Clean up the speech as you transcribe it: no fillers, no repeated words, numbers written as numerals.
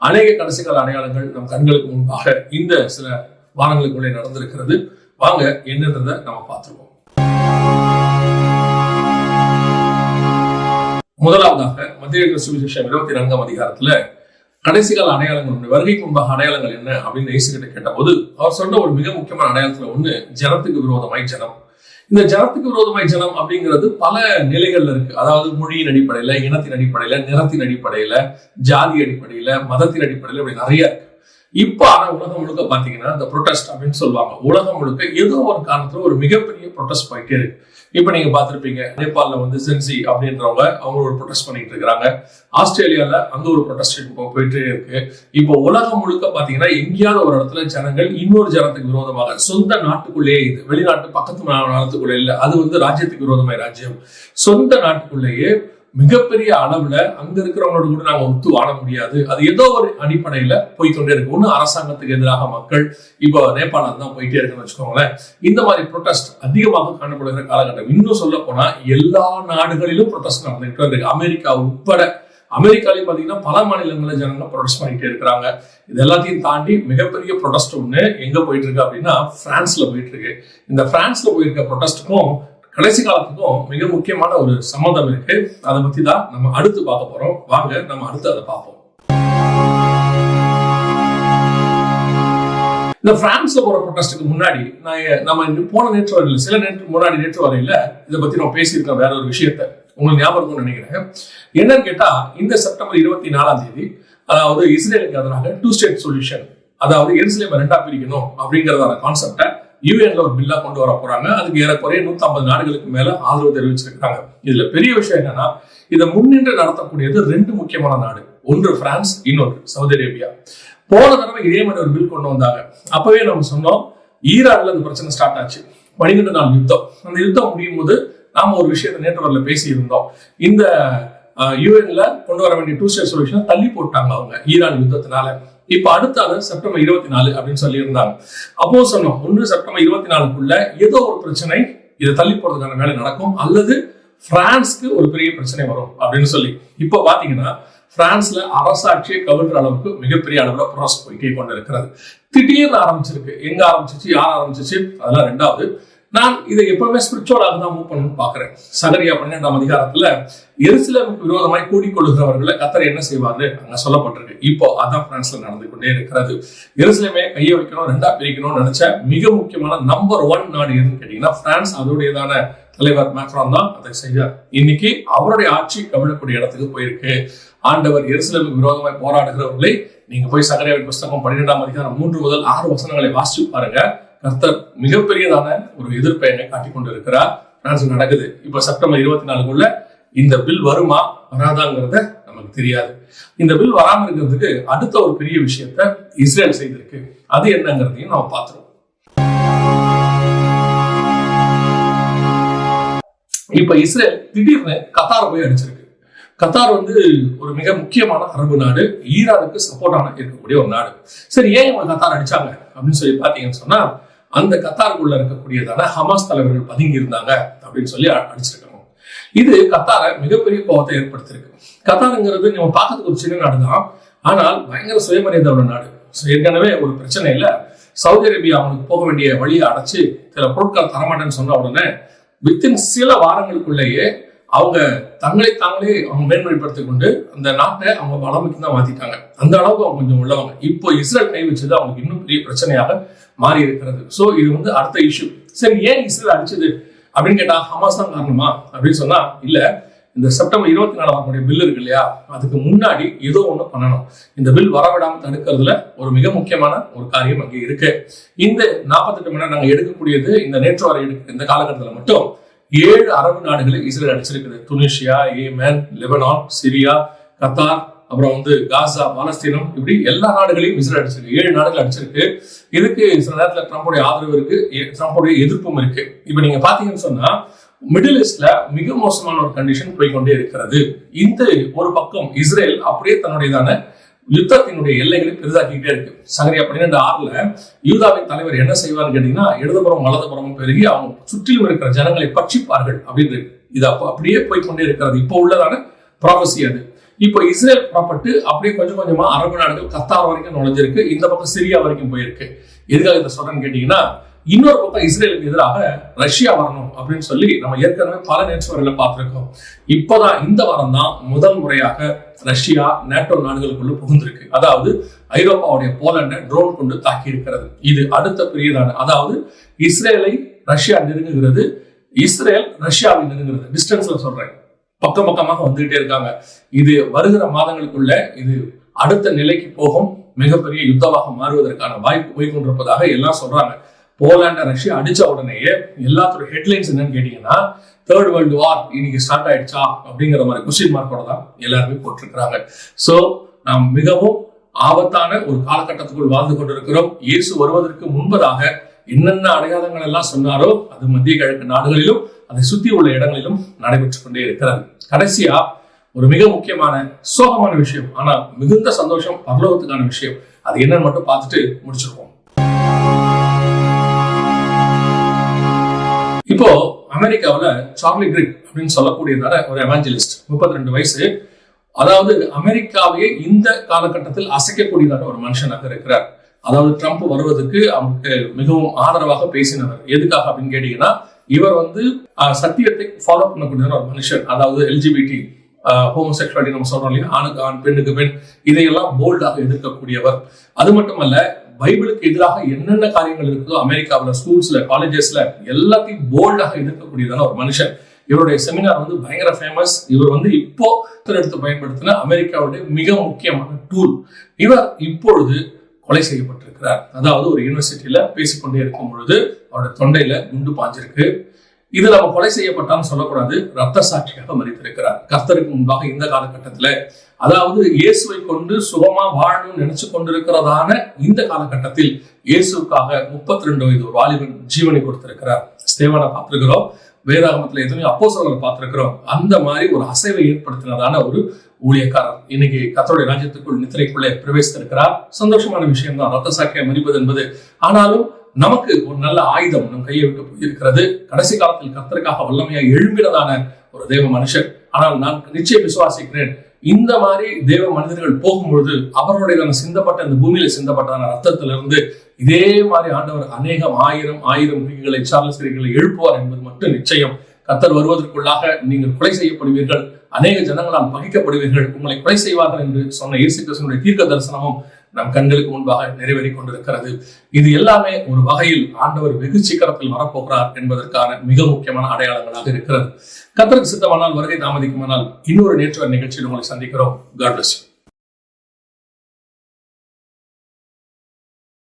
அநேக கடைசிகால அடையாளங்கள் நம் கண்களுக்கு முன்பாக இந்த சில வாரங்களுக்குள்ளே நடந்திருக்கிறது. வாங்க என்னன்றதை நம்ம பார்த்துருவோம். முதலாவதாக மத்திய சுவிசேஷம் 24ஆம் அதிகாரத்துல கடைசிகால அடையாளங்கள், வருகைக்கு முன்பாக அடையாளங்கள் என்ன அப்படின்னு இயேசுகிட்ட கேட்ட போது அவர் சொன்ன ஒரு மிக முக்கியமான அடையாளத்துல ஒண்ணு, ஜனத்துக்கு விரோதமாய் ஜனம். இந்த ஜனத்துக்கு விரோதமாய் ஜனம் அப்படிங்கிறது பல நிலைகள்ல இருக்கு. அதாவது மொழியின் அடிப்படையில, இனத்தின் அடிப்படையில, நிறத்தின் அடிப்படையில, ஜாதி அடிப்படையில, மதத்தின் அடிப்படையில இப்படி நிறைய இருக்கு. இப்ப ஆனா உலகம் முழுக்க பாத்தீங்கன்னா இந்த ப்ரொடெஸ்ட் அப்படின்னு சொல்லுவாங்க. உலகம் முழுக்க ஏதோ ஒரு காரணத்துல ஒரு மிகப்பெரிய ப்ரொடெஸ்ட் போயிட்டே இருக்கு. இப்ப நீங்க பாத்திருப்பீங்க, நேபாள்ல சென்சி அப்படின்றவங்க அவங்க ஒரு ப்ரொடெஸ்ட் பண்ணிட்டு இருக்காங்க. ஆஸ்திரேலியால அந்த ஒரு ப்ரொடெஸ்ட் போயிட்டே இருக்கு. இப்போ உலகம் முழுக்க பாத்தீங்கன்னா எங்கேயாவது ஒரு இடத்துல ஜனங்கள் இன்னொரு ஜனத்துக்கு விரோதமாக, சொந்த நாட்டுக்குள்ளேயே, இது வெளிநாட்டு பக்கத்து நாட்டுக்குள்ளே இல்ல, அது ராஜ்யத்துக்கு விரோதமாய் ராஜ்யம், சொந்த நாட்டுக்குள்ளேயே மிகப்பெரிய அளவுல அங்க இருக்கிறவங்களோட கூட நாங்க ஒத்து வாழ முடியாது, அது ஏதோ ஒரு அடிப்படையில போய்கொண்டே இருக்கு. ஒண்ணு அரசாங்கத்துக்கு எதிராக மக்கள், இப்போ நேபாளம் தான் போயிட்டே இருக்குன்னு வச்சுக்கோங்களேன். இந்த மாதிரி ப்ரொடெஸ்ட் அதிகமாக காணப்படுகிற காலகட்டம். இன்னும் சொல்ல போனா எல்லா நாடுகளிலும் ப்ரொடெஸ்ட் நடந்துகிட்டு இருக்கு, அமெரிக்கா உட்பட. அமெரிக்காலையும் பாத்தீங்கன்னா பல மாநிலங்கள ஜனங்க ப்ரொடெஸ்ட் பண்ணிட்டே இருக்கிறாங்க. இது எல்லாத்தையும் தாண்டி மிகப்பெரிய ப்ரொடெஸ்ட் ஒண்ணு எங்க போயிட்டு இருக்கு அப்படின்னா பிரான்ஸ்ல போயிட்டு இருக்கு. இந்த பிரான்ஸ்ல போயிருக்க ப்ரொடெஸ்டுக்கும் கடைசி காலத்துக்கும் மிக முக்கியமான ஒரு சம்மந்தம் இருக்கு. அதை பத்தி தான் நம்ம அடுத்து பார்க்க போறோம். வாங்க நம்ம அடுத்து அதை பார்ப்போம். இந்த பிரான்ஸ்ல போற ப்ரொடெஸ்டுக்கு முன்னாடி நம்ம போன நேற்று வரையில, சில நேற்று வரையில இதை பத்தி நம்ம பேசியிருக்கோம். வேற ஒரு விஷயத்த உங்களுக்கு ஞாபகம் நினைக்கிறேன். என்னன்னு கேட்டா, இந்த செப்டம்பர் 24ஆம் தேதி, அதாவது இஸ்ரேலுக்கு எதிராக 2 ஸ்டேட் சொல்யூஷன், அதாவது எருசலேமை 2ஆ பிரிக்கணும் அப்படிங்கறதான கான்செப்டை யுஎன்ல ஒரு பில்லா கொண்டு வர போறாங்க. அதுக்கு ஏறக்குறைய 150 நாடுகளுக்கு மேல ஆதரவு தெரிவிச்சிருக்காங்க. இதுல பெரிய விஷயம் என்னன்னா, இதை முன்னின்று நடத்தக்கூடியது 2 முக்கியமான நாடு. ஒன்று பிரான்ஸ், இன்னொன்று சவுதி அரேபியா. போன தடவை இதே மாதிரி ஒரு பில் கொண்டு வந்தாங்க. அப்பவே நம்ம சொன்னோம், ஈரான்ல அந்த பிரச்சனை ஸ்டார்ட் ஆச்சு. 12 நாள் யுத்தம். அந்த யுத்தம் முடியும் போது நாம ஒரு விஷயத்தை நேற்று வரல பேசி இருந்தோம். இந்த யுஎன்ல கொண்டு வர வேண்டிய 2 ஸ்டேட் சொல்யூஷன் தள்ளி போட்டாங்க அவங்க ஈரான் யுத்தத்தினால. இப்ப அடுத்த செப்டம்பர் 24 அப்படின்னு சொல்லி இருந்தாங்க. அப்போ சொன்னோம், 1 செப்டம்பர் 24க்குள்ள ஏதோ ஒரு பிரச்சனை, இதை தள்ளி போறதுக்கான வேலை நடக்கும், அல்லது பிரான்ஸ்க்கு ஒரு பெரிய பிரச்சனை வரும் அப்படின்னு சொல்லி. இப்ப பாத்தீங்கன்னா பிரான்ஸ்ல அரசாட்சியை கவிழ்ற அளவுக்கு மிகப்பெரிய அளவுல ப்ராசஸ் போயிட்டே கொண்டு இருக்கிறது. திடீர்னு ஆரம்பிச்சிருக்கு. எங்க ஆரம்பிச்சிச்சு, யார் ஆரம்பிச்சிச்சு, அதெல்லாம் ரெண்டாவது. நான் இதை எப்பவுமே ஸ்பிரிச்சுவலாக தான் மூவ் பண்ணணும்னு பாக்குறேன். சகரியா 12ஆம் அதிகாரத்துல எருசலேமுக்கு விரோதமாய் கூடிக்கொள்ளுகிறவர்களை கர்த்தர் என்ன செய்வாரு அங்க சொல்லப்பட்டிருக்கு. இப்போ அதான் பிரான்ஸ்ல நடந்து கொண்டே இருக்கிறது. எருசலேமே கையை வைக்கணும், 2ஆ பிரிக்கணும்னு நினைச்ச மிக முக்கியமான நம்பர் 1 நாடு எதுன்னு கேட்டீங்கன்னா பிரான்ஸ். அதோடையதான தலைவர் மேக்ரான் தான் அதை செய்யார். இன்னைக்கு அவருடைய ஆட்சி கவிழக்கூடிய இடத்துக்கு போயிருக்கு. ஆண்டவர் எருசலேமுக்கு விரோதமாய் போராடுகிறவர்களை நீங்க போய் சகரியாவின் புஸ்தகம் 12ஆம் அதிகாரம் 3 முதல் 6 வசனங்களை வாசிச்சு பாருங்க. கர்த்தர் மிகப்பெரியதான ஒரு எதிர்ப்பை காட்டிக் கொண்டு இருக்கிறார். பிரான்ஸ் நடக்குது. இப்ப செப்டம்பர் 24க்குள்ள இந்த பில் வருமா வராதாங்கிறத நமக்கு தெரியாது. இந்த பில் வராம இருக்கிறதுக்கு அடுத்த ஒரு பெரிய விஷயத்த இஸ்ரேல் செய்திருக்கு. அது என்னங்கிறதையும் நம்ம பார்த்துருவோம். இப்ப இஸ்ரேல் திடீர்னு கத்தாரை போய் அடிச்சிருக்கு. கத்தார் ஒரு மிக முக்கியமான அரபு நாடு, ஈரானுக்கு சப்போர்ட்டான இருக்கக்கூடிய ஒரு நாடு. சரி, ஏன் இவங்க கத்தார் அடிச்சாங்க அப்படின்னு சொல்லி பாத்தீங்கன்னு சொன்னா, அந்த கத்தாருக்குள்ள இருக்கக்கூடியதான ஹமாஸ் தலைவர்கள் பதுங்கி இருந்தாங்க அப்படின்னு சொல்லி அடிச்சிருக்காங்க. இது கத்தாரை மிகப்பெரிய கோபத்தை ஏற்படுத்தியிருக்கு. கத்தாருங்கிறது நம்ம பார்க்கறதுக்கு ஒரு சின்ன நாடு தான், ஆனால் பயங்கர சுயமரியாதையோட நாடு. ஏற்கனவே ஒரு பிரச்சனை இல்ல, சவுதி அரேபியா அவங்களுக்கு போக வேண்டிய வழியை அடைச்சு சில பொருட்கள் தரமாட்டேன்னு சொன்ன உடனே வித்தின் சில வாரங்களுக்குள்ளேயே அவங்க தங்களை தாங்களே அவங்க மேன்மைப்படுத்திக் கொண்டு அந்த நாட்டை அவங்க வளமைக்கு தான் மாத்திட்டாங்க. அந்த அளவுக்கு அவங்க கொஞ்சம் உள்ளவங்க. இப்போ இஸ்ரேல் கை வச்சது அவங்களுக்கு இன்னும் பெரிய பிரச்சனையாக மாறி இருக்கிறது. சோ இது அடுத்த இஷ்யூ. சரி, ஏன் இஸ்ரேல் அடிச்சது அப்படின்னு கேட்டா ஹமாஸ் தான் காரணமா அப்படின்னு சொன்னா இல்ல. இந்த செப்டம்பர் 24 வரக்கூடிய பில் இருக்கு இல்லையா, அதுக்கு முன்னாடி ஏதோ ஒண்ணு பண்ணணும். இந்த பில் வரவிடாம தடுக்கிறதுல ஒரு மிக முக்கியமான ஒரு காரியம் அங்கே இருக்கு. இந்த 48 மணி நேரம் நாங்க எடுக்கக்கூடியது, இந்த நேற்று வரை எடுக்க இந்த காலகட்டத்தில் மட்டும் 7 அரபு நாடுகளை இஸ்ரேல் அடிச்சிருக்குது. Tunisia, Yemen, Lebanon, Syria, Qatar, அப்புறம் காசா, பாலஸ்தீனம், இப்படி எல்லா நாடுகளையும் இஸ்ரேல் அடிச்சிருக்கு. 7 நாடுகள் அடிச்சிருக்கு. இதுக்கு சில நேரத்தில் ட்ரம்புடைய ஆதரவு இருக்கு, ட்ரம்புடைய எதிர்ப்பும் இருக்கு. இப்ப நீங்க பாத்தீங்கன்னு சொன்னா மிடில் ஈஸ்ட்ல மிக மோசமான ஒரு கண்டிஷன் போய்கொண்டே இருக்கிறது. இந்த ஒரு பக்கம் இஸ்ரேல் அப்படியே தன்னுடையதான யுத்தத்தினுடைய எல்லைகளை பெரிதாக்கிட்டே இருக்கு. சகரியா 12:6 யூதாவின் தலைவர் என்ன செய்வார்னு கேட்டீங்கன்னா, இடதுபுறம் வலதுபுறமும் பெருகி அவங்க சுற்றிலும் இருக்கிற ஜனங்களை பட்சிப்பார்கள் அப்படின்னு. இது அப்படியே போய்கொண்டே இருக்கிறது. இப்போ உள்ளதான ப்ராபசி அது. இப்போ இஸ்ரேல் புறப்பட்டு அப்படியே கொஞ்சம் கொஞ்சமா அரபு நாடுகள் கத்தார் வரைக்கும் நுழைஞ்சிருக்கு, இந்த பக்கம் சிரியா வரைக்கும் போயிருக்கு. எதுக்காக இதை சொல்றேன்னு கேட்டீங்கன்னா, இன்னொரு பக்கம் இஸ்ரேலுக்கு எதிராக ரஷ்யா வரணும் அப்படின்னு சொல்லி நம்ம ஏற்கனவே பல நேற்று பார்த்திருக்கோம். இப்பதான் இந்த வாரம் தான் முதல் முறையாக ரஷ்யா நேட்டோ நாடுகளுக்குள்ள புகுந்திருக்கு. அதாவது ஐரோப்பாவுடைய போலண்டை ட்ரோன் கொண்டு தாக்கி இருக்கிறது. இது அடுத்த பெரியதான, அதாவது இஸ்ரேலை ரஷ்யா நெருங்குகிறது, இஸ்ரேல் ரஷ்யாவை நெருங்குகிறது. டிஸ்டன்ஸ்ல சொல்றேன், பக்கம் பக்கமாக வந்துகிட்டே இருக்காங்க. இது வருகிற மாதங்களுக்குள்ள இது அடுத்த நிலைக்கு போகும், மிகப்பெரிய யுத்தமாக மாறுவதற்கான வாய்ப்பு போய் கொண்டிருப்பதாக எல்லாம் சொல்றாங்க. போலாண்ட ரஷ்யா அடிச்ச உடனேயே எல்லாத்தோட ஹெட்லைன்ஸ் என்னன்னு கேட்டீங்கன்னா, தேர்ட் வேர்ல்டு வார் இன்னைக்கு ஸ்டார்ட் ஆயிடுச்சா அப்படிங்கிற மாதிரி கொஸ்டின் மார்க்கோட தான் எல்லாருமே போட்டிருக்கிறாங்க. சோ நாம் மிகவும் ஆபத்தான ஒரு காலகட்டத்துக்குள் வாழ்ந்து கொண்டிருக்கிறோம். இயேசு வருவதற்கு முன்பதாக என்னென்ன அடையாளங்கள் எல்லாம் சொன்னாரோ அது மத்திய கிழக்கு நாடுகளிலும் அதை சுத்தி உள்ள இடங்களிலும் நடைபெற்றுக் கொண்டே இருக்கிறது. கடைசியா ஒரு மிக முக்கியமான சோகமான விஷயம், ஆனா மிகுந்த சந்தோஷம், பரலோகத்துக்கான விஷயம், அது என்னன்னு மட்டும் பார்த்துட்டு முடிச்சிருக்கோம். இப்போ அமெரிக்காவில் சார்லி கிரிக் அப்படின்னு சொல்லக்கூடியதான ஒரு எவாஞ்சலிஸ்ட், 32 வயசு, அதாவது அமெரிக்காவையே இந்த காலகட்டத்தில் அசைக்கக்கூடியதான ஒரு மனுஷனாக இருக்கிறார். அதாவது ட்ரம்ப் வருவதற்கு அவருக்கு மிகவும் ஆதரவாக பேசினவர். எதுக்காக அப்படின்னு கேட்டீங்கன்னா, இவர் சத்தியத்தை ஃபாலோ பண்ணக்கூடிய ஒரு மனுஷன். அதாவது எல்ஜிபிடி, ஹோமோசெக்சுவாலிட்டி நம்ம சொல்றோம் இல்லையா, ஆணுக்கு ஆண் பெண்ணுக்கு பெண், இதையெல்லாம் போல்டாக எதிர்க்கக்கூடியவர். அது மட்டுமல்ல, பைபிளுக்கு எதிராக என்னென்ன காரியங்கள் இருக்குதோ அமெரிக்காவில் ஸ்கூல்ஸ்ல காலேஜஸ்ல எல்லாத்தையும் போல்டாக எதிர்க்கக்கூடியதான ஒரு மனுஷன். இவருடைய செமினார் பயங்கர ஃபேமஸ். இவர் இப்போ எடுத்து பயன்படுத்தின அமெரிக்காவுடைய மிக முக்கியமான டூல். இவர் இப்பொழுது கொலை செய்யப்பட்டிருக்கிறார். அதாவது ஒரு யூனிவர்சிட்டியில பேசிக்கொண்டே இருக்கும் பொழுது அவருடைய தொண்டையில குண்டு பாஞ்சிருக்கு. இது நம்ம கொலை செய்யப்பட்டான்னு சொல்லக்கூடாது, ரத்த சாட்சியாக மரித்திருக்கிறார் கர்த்தருக்கு முன்பாக. இந்த காலகட்டத்துல, அதாவது இயேசுவை கொண்டு சுகமா வாழணும்னு நினைச்சு கொண்டிருக்கிறதான இந்த காலகட்டத்தில் இயேசுக்காக 32 வயது ஒரு வாலிபன் ஜீவனை கொடுத்திருக்கிறார். ஸ்தேவானை பார்த்திருக்கிறோம், வேதாகமத்துல எத்தனையோ அப்போஸ்தலர்களை பார்த்திருக்கிறோம். அந்த மாதிரி ஒரு அசைவை ஏற்படுத்தினதான ஒரு ஊழியக்காரர் இன்னைக்கு கர்த்தருடைய ராஜ்யத்துக்குள் நித்திரைக்குள்ளே பிரவேசித்திருக்கிறார். சந்தோஷமான விஷயம் தான் ரத்த சாட்சியை மரிப்பது என்பது. ஆனாலும் நமக்கு ஒரு நல்ல ஆயுதம் நம் கையை விட்டு போயிருக்கிறது. கடைசி காலத்தில் கர்த்தருக்காக வல்லமையா எழும்பினதான ஒரு தேவ மனுஷன். ஆனால் நான் நிச்சயம் விசுவாசிக்கிறேன், இந்த மாதிரி தேவ மனிதர்கள் போகும்பொழுது அவர்களுடைய சிந்தப்பட்ட இந்த பூமியில சிந்தப்பட்டதான ரத்தத்திலிருந்து இதே மாதிரி ஆண்டவர் அநேகம் ஆயிரம் கிரிகளை சார்லஸ் கிரிகளை எழுப்புவார் என்பது மட்டும் நிச்சயம். கர்த்தர் வருவதற்குள்ளாக நீங்கள் கொலை செய்யப்படுவீர்கள், அநேக ஜனங்களால் பகிக்கப்படுவீர்கள், உங்களை கொலை செய்வார்கள் என்று சொன்ன இயேசு கிறிஸ்துவினுடைய தீர்க்க தரிசனமும் நம் கண்களுக்கு முன்பாக நிறைவேறிக் கொண்டிருக்கிறது. இது எல்லாமே ஒரு வகையில் ஆண்டவர் வெகு சீக்கிரத்தில் வரப்போகிறார் என்பதற்கான மிக முக்கியமான அடையாளங்களாக இருக்கிறது. கர்த்தருக்கு சித்தமானால், வருகை தாமதிக்குமானால் இன்னொரு நேற்று நிகழ்ச்சியில் உங்களை சந்திக்கிறோம். God bless you.